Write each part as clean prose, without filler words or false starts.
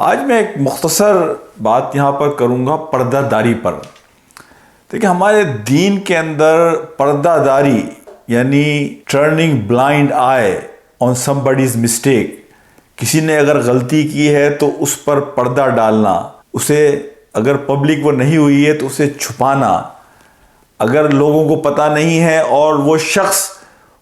آج میں ایک مختصر بات یہاں پر کروں گا پردہ داری پر. دیکھیں ہمارے دین کے اندر پردہ داری یعنی ٹرننگ بلائنڈ آئی آن سم باڈیز مسٹیک، کسی نے اگر غلطی کی ہے تو اس پر پردہ ڈالنا، اسے اگر پبلک وہ نہیں ہوئی ہے تو اسے چھپانا، اگر لوگوں کو پتہ نہیں ہے اور وہ شخص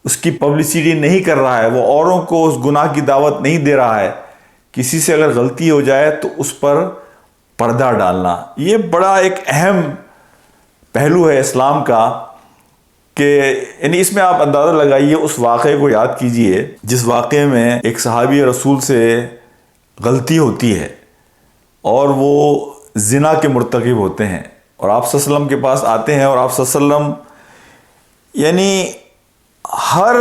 اس کی پبلسٹی نہیں کر رہا ہے، وہ اوروں کو اس گناہ کی دعوت نہیں دے رہا ہے، کسی سے اگر غلطی ہو جائے تو اس پر پردہ ڈالنا، یہ بڑا ایک اہم پہلو ہے اسلام کا. کہ یعنی اس میں آپ اندازہ لگائیے، اس واقعے کو یاد کیجئے جس واقعے میں ایک صحابی رسول سے غلطی ہوتی ہے اور وہ زنا کے مرتکب ہوتے ہیں اور آپ صلی اللہ علیہ وسلم کے پاس آتے ہیں، اور آپ صلی اللہ علیہ وسلم یعنی ہر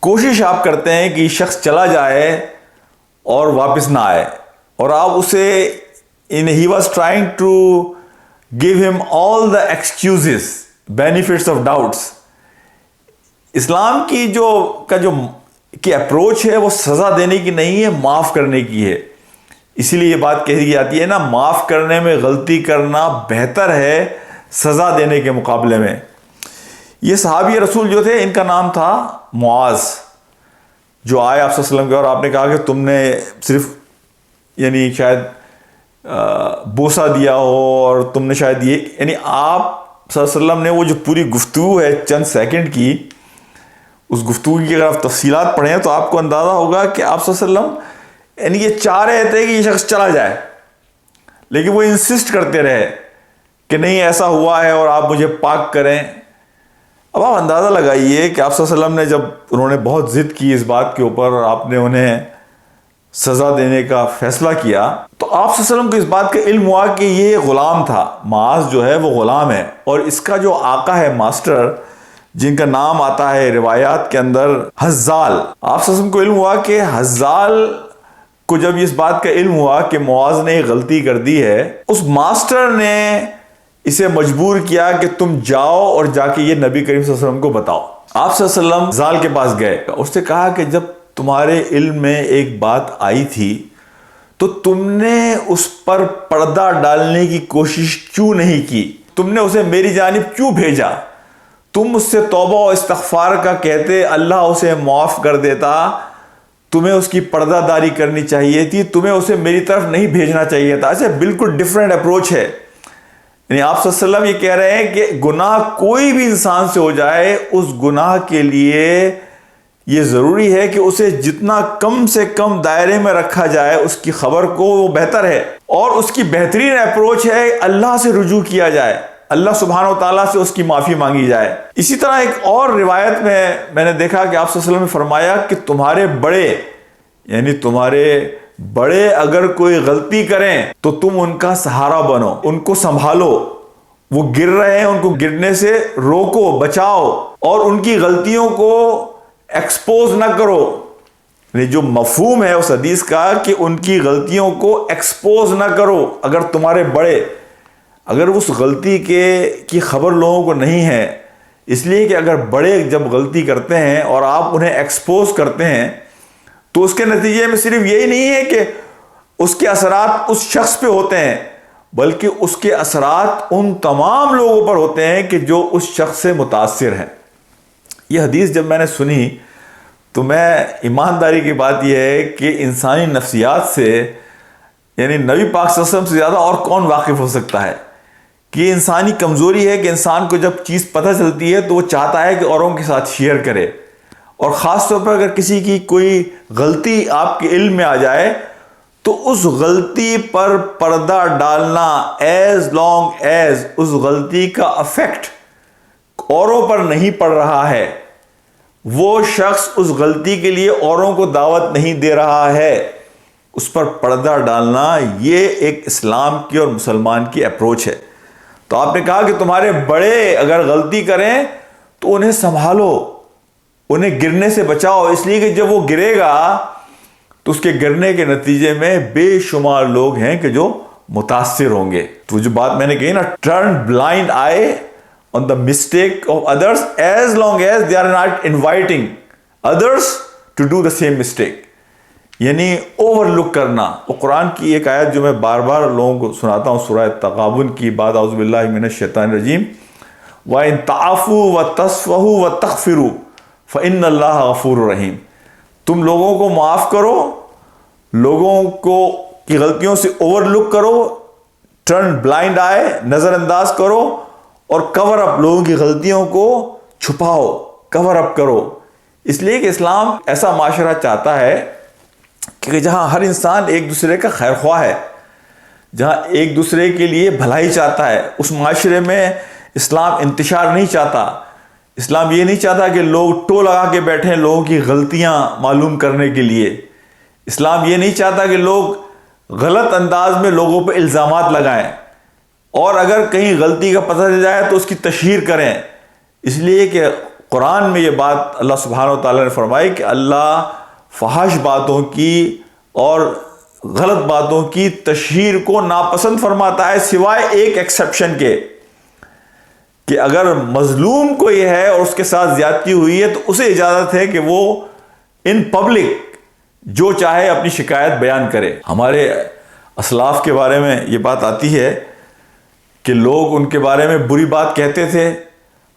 کوشش آپ کرتے ہیں کہ یہ شخص چلا جائے اور واپس نہ آئے، اور آپ اسے he was trying to give him all the excuses, benefits of doubts. اسلام کی جو اپروچ ہے وہ سزا دینے کی نہیں ہے، معاف کرنے کی ہے. اسی لیے یہ بات کہی جاتی ہے نا، معاف کرنے میں غلطی کرنا بہتر ہے سزا دینے کے مقابلے میں. یہ صحابی رسول جو تھے ان کا نام تھا معاذ، جو آئے آپ صلی اللہ علیہ وسلم کے اور آپ نے کہا کہ تم نے صرف یعنی شاید بوسہ دیا ہو اور تم نے شاید یہ، یعنی آپ صلی اللہ علیہ وسلم نے وہ جو پوری گفتگو ہے چند سیکنڈ کی، اس گفتگو کی اگر آپ تفصیلات پڑھیں تو آپ کو اندازہ ہوگا کہ آپ صلی اللہ علیہ وسلم یعنی یہ چاہ رہے تھے کہ یہ شخص چلا جائے، لیکن وہ انسسٹ کرتے رہے کہ نہیں ایسا ہوا ہے اور آپ مجھے پاک کریں. اب آپ اندازہ لگائیے کہ آپ صلی اللہ علیہ وسلم نے جب انہوں نے بہت ضد کی اس بات کے اوپر اور آپ نے انہیں سزا دینے کا فیصلہ کیا، تو آپ صلی اللہ علیہ وسلم کو اس بات کا علم ہوا کہ یہ غلام تھا، معاذ جو ہے وہ غلام ہے، اور اس کا جو آقا ہے، ماسٹر، جن کا نام آتا ہے روایات کے اندر حزال، آپ صلی اللہ علیہ وسلم کو علم ہوا کہ حزال کو جب اس بات کا علم ہوا کہ معاذ نے غلطی کر دی ہے، اس ماسٹر نے اسے مجبور کیا کہ تم جاؤ اور جا کے یہ نبی کریم صلی اللہ علیہ وسلم کو بتاؤ. آپ صلی اللہ علیہ وسلم حزال کے پاس گئے، اس سے کہا کہ جب تمہارے علم میں ایک بات آئی تھی تو تم نے اس پر پردہ ڈالنے کی کوشش کیوں نہیں کی؟ تم نے اسے میری جانب کیوں بھیجا؟ تم اس سے توبہ و استغفار کا کہتے، اللہ اسے معاف کر دیتا. تمہیں اس کی پردہ داری کرنی چاہیے تھی، تمہیں اسے میری طرف نہیں بھیجنا چاہیے تھا. ایسے بالکل ڈیفرنٹ اپروچ ہے. یعنی آپ صلی اللہ علیہ وسلم یہ کہہ رہے ہیں کہ گناہ کوئی بھی انسان سے ہو جائے، اس گناہ کے لیے یہ ضروری ہے کہ اسے جتنا کم سے کم دائرے میں رکھا جائے اس کی خبر کو، وہ بہتر ہے. اور اس کی بہترین اپروچ ہے اللہ سے رجوع کیا جائے، اللہ سبحانہ و تعالیٰ سے اس کی معافی مانگی جائے. اسی طرح ایک اور روایت میں نے دیکھا کہ آپ صلی اللہ علیہ وسلم نے فرمایا کہ تمہارے بڑے یعنی تمہارے بڑے اگر کوئی غلطی کریں تو تم ان کا سہارا بنو، ان کو سنبھالو. وہ گر رہے ہیں، ان کو گرنے سے روکو، بچاؤ، اور ان کی غلطیوں کو ایکسپوز نہ کرو. جو مفہوم ہے اس حدیث کا کہ ان کی غلطیوں کو ایکسپوز نہ کرو. اگر تمہارے بڑے، اگر اس غلطی کی خبر لوگوں کو نہیں ہے، اس لیے کہ اگر بڑے جب غلطی کرتے ہیں اور آپ انہیں ایکسپوز کرتے ہیں تو اس کے نتیجے میں صرف یہی نہیں ہے کہ اس کے اثرات اس شخص پہ ہوتے ہیں، بلکہ اس کے اثرات ان تمام لوگوں پر ہوتے ہیں کہ جو اس شخص سے متاثر ہیں. یہ حدیث جب میں نے سنی تو میں ایمانداری کی بات یہ ہے کہ انسانی نفسیات سے یعنی نبی پاک صلی اللہ علیہ وسلم سے زیادہ اور کون واقف ہو سکتا ہے کہ یہ انسانی کمزوری ہے کہ انسان کو جب چیز پتہ چلتی ہے تو وہ چاہتا ہے کہ اوروں کے ساتھ شیئر کرے، اور خاص طور پر اگر کسی کی کوئی غلطی آپ کے علم میں آ جائے تو اس غلطی پر پردہ ڈالنا ایز لانگ ایز اس غلطی کا افیکٹ اوروں پر نہیں پڑ رہا ہے، وہ شخص اس غلطی کے لیے اوروں کو دعوت نہیں دے رہا ہے، اس پر پردہ ڈالنا یہ ایک اسلام کی اور مسلمان کی اپروچ ہے. تو آپ نے کہا کہ تمہارے بڑے اگر غلطی کریں تو انہیں سنبھالو، انہیں گرنے سے بچاؤ، اس لیے کہ جب وہ گرے گا تو اس کے گرنے کے نتیجے میں بے شمار لوگ ہیں کہ جو متاثر ہوں گے. تو جو بات میں نے کہی نا، turn blind I on the mistake of others as long as they are not inviting others to do the same mistake. یعنی اوور لک کرنا. وہ قرآن کی ایک آیت جو میں بار بار لوگوں کو سناتا ہوں، سورہ تغابن کی، بعد اعوذ باللہ من الشیطان الرجیم، وَإِن تَعْفُوا وَتَصْفَحُوا وَتَغْفِرُوا فَإِنَّ اللَّهَ غَفُورٌ رَحِيمٌ. تم لوگوں کو معاف کرو، لوگوں کو کی غلطیوں سے اوور لک کرو، ٹرن بلائنڈ آئے، نظر انداز کرو، اور کور اپ، لوگوں کی غلطیوں کو چھپاؤ، کور اپ کرو. اس لیے کہ اسلام ایسا معاشرہ چاہتا ہے کہ جہاں ہر انسان ایک دوسرے کا خیر خواہ ہے، جہاں ایک دوسرے کے لیے بھلائی چاہتا ہے. اس معاشرے میں اسلام انتشار نہیں چاہتا. اسلام یہ نہیں چاہتا کہ لوگ ٹو لگا کے بیٹھیں لوگوں کی غلطیاں معلوم کرنے کے لیے. اسلام یہ نہیں چاہتا کہ لوگ غلط انداز میں لوگوں پہ الزامات لگائیں، اور اگر کہیں غلطی کا پتہ چل جائے تو اس کی تشہیر کریں. اس لیے کہ قرآن میں یہ بات اللہ سبحانہ و تعالیٰ نے فرمائی کہ اللہ فحش باتوں کی اور غلط باتوں کی تشہیر کو ناپسند فرماتا ہے، سوائے ایک ایکسیپشن کے، کہ اگر مظلوم کوئی ہے اور اس کے ساتھ زیادتی ہوئی ہے تو اسے اجازت ہے کہ وہ ان پبلک جو چاہے اپنی شکایت بیان کرے. ہمارے اسلاف کے بارے میں یہ بات آتی ہے کہ لوگ ان کے بارے میں بری بات کہتے تھے.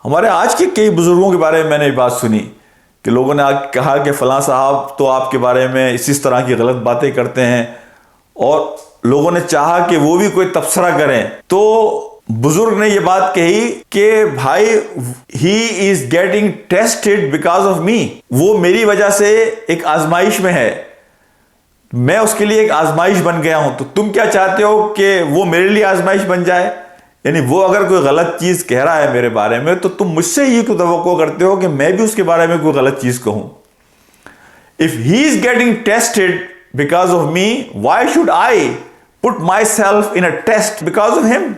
ہمارے آج کے کئی بزرگوں کے بارے میں نے یہ بات سنی کہ لوگوں نے کہا کہ فلاں صاحب تو آپ کے بارے میں اس طرح کی غلط باتیں کرتے ہیں، اور لوگوں نے چاہا کہ وہ بھی کوئی تبصرہ کریں. تو بزرگ نے یہ بات کہی کہ بھائی ہی is getting tested because of me, وہ میری وجہ سے ایک آزمائش میں ہے، میں اس کے لیے ایک آزمائش بن گیا ہوں. تو تم کیا چاہتے ہو کہ وہ میرے لیے آزمائش بن جائے؟ یعنی وہ اگر کوئی غلط چیز کہہ رہا ہے میرے بارے میں تو تم مجھ سے یہ کیوں توقع کرتے ہو کہ میں بھی اس کے بارے میں کوئی غلط چیز کہوں؟ If he is getting tested because of me, why should I put myself in a test because of him?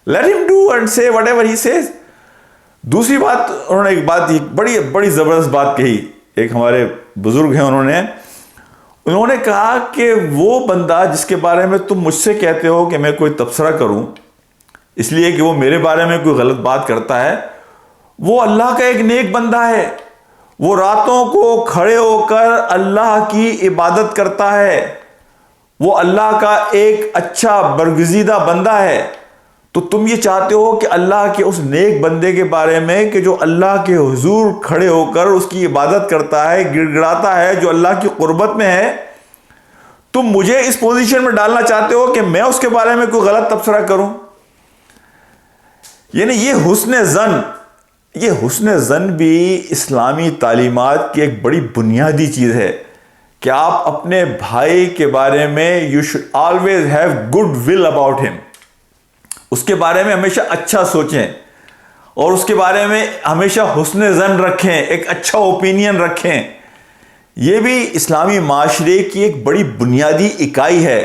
Let him do and say whatever he says. دوسری بات انہوں نے ایک بات بڑی زبردست بات کہی. ایک ہمارے بزرگ ہیں، انہوں نے کہا کہ وہ بندہ جس کے بارے میں تم مجھ سے کہتے ہو کہ میں کوئی تبصرہ کروں اس لیے کہ وہ میرے بارے میں کوئی غلط بات کرتا ہے، وہ اللہ کا ایک نیک بندہ ہے. وہ راتوں کو کھڑے ہو کر اللہ کی عبادت کرتا ہے، وہ اللہ کا ایک اچھا برگزیدہ بندہ ہے. تو تم یہ چاہتے ہو کہ اللہ کے اس نیک بندے کے بارے میں کہ جو اللہ کے حضور کھڑے ہو کر اس کی عبادت کرتا ہے، گڑ گڑاتا ہے، جو اللہ کی قربت میں ہے، تم مجھے اس پوزیشن میں ڈالنا چاہتے ہو کہ میں اس کے بارے میں کوئی غلط تبصرہ کروں؟ یعنی یہ حسن زن بھی اسلامی تعلیمات کی ایک بڑی بنیادی چیز ہے کہ آپ اپنے بھائی کے بارے میں you should always have good will about him. اس کے بارے میں ہمیشہ اچھا سوچیں اور اس کے بارے میں ہمیشہ حسن زن رکھیں، ایک اچھا اوپینین رکھیں. یہ بھی اسلامی معاشرے کی ایک بڑی بنیادی اکائی ہے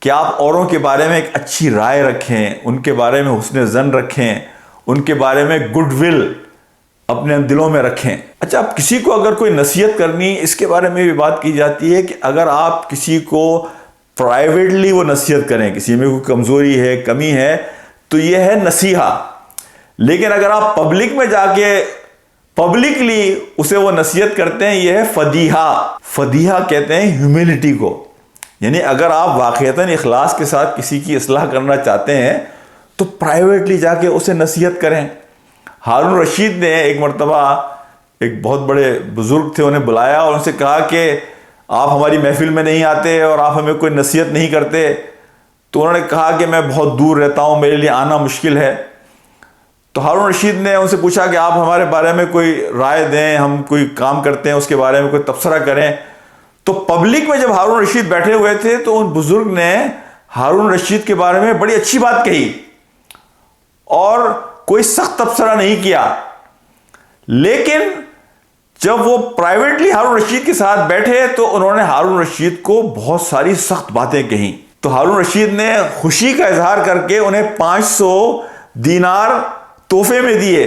کہ آپ اوروں کے بارے میں ایک اچھی رائے رکھیں، ان کے بارے میں حسن زن رکھیں، ان کے بارے میں گڈ ول اپنے دلوں میں رکھیں. اچھا، اب کسی کو اگر کوئی نصیحت کرنی، اس کے بارے میں بھی بات کی جاتی ہے کہ اگر آپ کسی کو پرائیویٹلی وہ نصیحت کریں، کسی میں کوئی کمزوری ہے، کمی ہے، تو یہ ہے نصیحہ. لیکن اگر آپ پبلک میں جا کے پبلکلی اسے وہ نصیحت کرتے ہیں، یہ ہے فدیحہ. فدیحہ کہتے ہیں ہیوملٹی کو. یعنی اگر آپ واقعتاً اخلاص کے ساتھ کسی کی اصلاح کرنا چاہتے ہیں تو پرائیویٹلی جا کے اسے نصیحت کریں. ہارون رشید نے ایک مرتبہ ایک بہت بڑے بزرگ تھے، انہیں بلایا اور ان سے کہا کہ آپ ہماری محفل میں نہیں آتے اور آپ ہمیں کوئی نصیحت نہیں کرتے. تو انہوں نے کہا کہ میں بہت دور رہتا ہوں، میرے لیے آنا مشکل ہے. تو ہارون رشید نے ان سے پوچھا کہ آپ ہمارے بارے میں کوئی رائے دیں، ہم کوئی کام کرتے ہیں اس کے بارے میں کوئی تبصرہ کریں. تو پبلک میں جب ہارون رشید بیٹھے ہوئے تھے تو ان بزرگ نے ہارون رشید کے بارے میں بڑی اچھی بات کہی اور کوئی سخت تبصرہ نہیں کیا. لیکن جب وہ پرائیویٹلی ہارون رشید کے ساتھ بیٹھے تو انہوں نے ہارون رشید کو بہت ساری سخت باتیں کہیں. تو ہارون رشید نے خوشی کا اظہار کر کے انہیں 500 دینار تحفے میں دیے.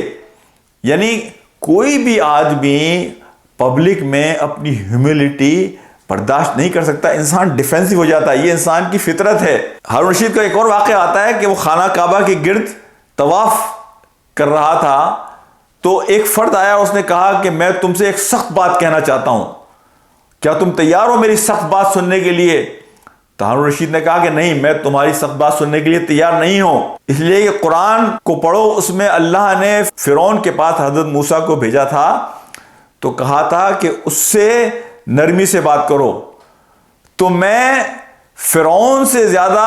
یعنی کوئی بھی آدمی پبلک میں اپنی ہیوملٹی برداشت نہیں کر سکتا، انسان ڈیفینسو ہو جاتا ہے، یہ انسان کی فطرت ہے. ہارون رشید کا ایک اور واقعہ آتا ہے کہ وہ خانہ کعبہ کے گرد طواف کر رہا تھا تو ایک فرد آیا، اس نے کہا کہ میں تم سے ایک سخت بات کہنا چاہتا ہوں کیا تم تیار ہو میری سخت بات سننے کے لیے؟ تو ہارون رشید نے کہا کہ نہیں، میں تمہاری سخت بات سننے کے لیے تیار نہیں ہوں، اس لیے کہ قرآن کو پڑھو، اس میں اللہ نے فرعون کے پاس حضرت موسیٰ کو بھیجا تھا تو کہا تھا کہ اس سے نرمی سے بات کرو، تو میں فرعون سے زیادہ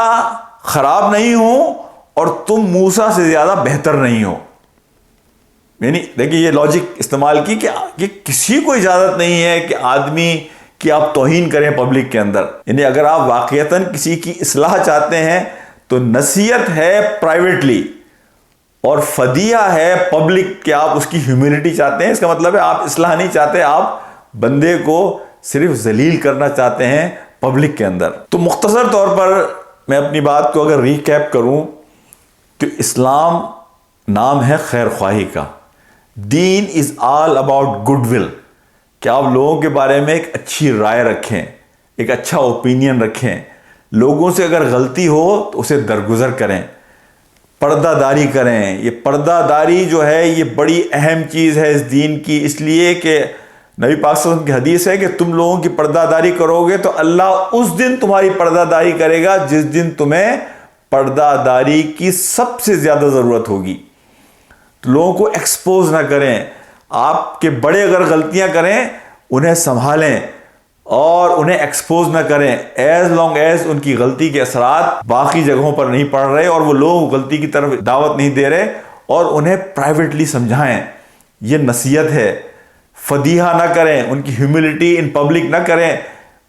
خراب نہیں ہوں اور تم موسیٰ سے زیادہ بہتر نہیں ہو۔ یعنی دیکھیے یہ لاجک استعمال کی کہ کسی کو اجازت نہیں ہے کہ آدمی کی آپ توہین کریں پبلک کے اندر۔ یعنی اگر آپ واقعتاً کسی کی اصلاح چاہتے ہیں تو نصیحت ہے پرائیویٹلی اور فدیہ ہے پبلک، کہ آپ اس کی ہیوملٹی چاہتے ہیں۔ اس کا مطلب ہے آپ اصلاح نہیں چاہتے، آپ بندے کو صرف ذلیل کرنا چاہتے ہیں پبلک کے اندر۔ تو مختصر طور پر میں اپنی بات کو اگر ریکیپ کروں تو اسلام نام ہے خیر خواہی کا۔ دین از آل اباؤٹ گڈ ول، کہ آپ لوگوں کے بارے میں ایک اچھی رائے رکھیں، ایک اچھا اوپینین رکھیں، لوگوں سے اگر غلطی ہو تو اسے درگزر کریں، پردہ داری کریں۔ یہ پردہ داری جو ہے یہ بڑی اہم چیز ہے اس دین کی، اس لیے کہ نبی پاک صلی اللہ علیہ وسلم کی حدیث ہے کہ تم لوگوں کی پردہ داری کرو گے تو اللہ اس دن تمہاری پردہ داری کرے گا جس دن تمہیں پردہ داری کی سب سے زیادہ ضرورت ہوگی۔ تو لوگوں کو ایکسپوز نہ کریں، آپ کے بڑے اگر غلطیاں کریں انہیں سنبھالیں اور انہیں ایکسپوز نہ کریں ایز لانگ ایز ان کی غلطی کے اثرات باقی جگہوں پر نہیں پڑ رہے اور وہ لوگ غلطی کی طرف دعوت نہیں دے رہے، اور انہیں پرائیویٹلی سمجھائیں۔ یہ نصیحت ہے۔ فدیحہ نہ کریں، ان کی ہیوملٹی ان پبلک نہ کریں،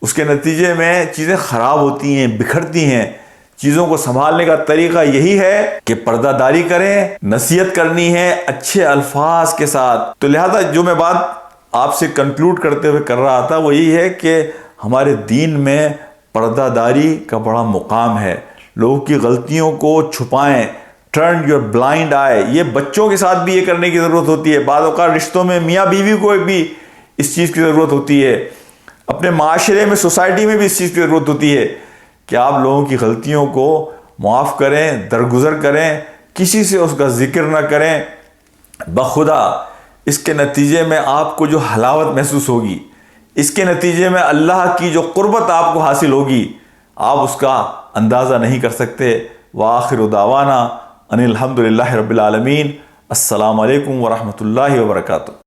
اس کے نتیجے میں چیزیں خراب ہوتی ہیں، بکھرتی ہیں۔ چیزوں کو سنبھالنے کا طریقہ یہی ہے کہ پردہ داری کریں، نصیحت کرنی ہے اچھے الفاظ کے ساتھ۔ تو لہذا جو میں بات آپ سے کنکلوڈ کرتے ہوئے کر رہا تھا وہ یہی ہے کہ ہمارے دین میں پردہ داری کا بڑا مقام ہے۔ لوگوں کی غلطیوں کو چھپائیں، ٹرن یور بلائنڈ آئے۔ یہ بچوں کے ساتھ بھی یہ کرنے کی ضرورت ہوتی ہے، بعض اوقات رشتوں میں میاں بیوی کو بھی اس چیز کی ضرورت ہوتی ہے، اپنے معاشرے میں سوسائٹی میں بھی اس چیز کی ضرورت ہوتی ہے کہ آپ لوگوں کی غلطیوں کو معاف کریں، درگزر کریں، کسی سے اس کا ذکر نہ کریں۔ بخدا اس کے نتیجے میں آپ کو جو حلاوت محسوس ہوگی، اس کے نتیجے میں اللہ کی جو قربت آپ کو حاصل ہوگی، آپ اس کا اندازہ نہیں کر سکتے۔ وآخر دعوانا ان الحمد للہ رب العالمین۔ السلام علیکم ورحمۃ اللہ وبرکاتہ۔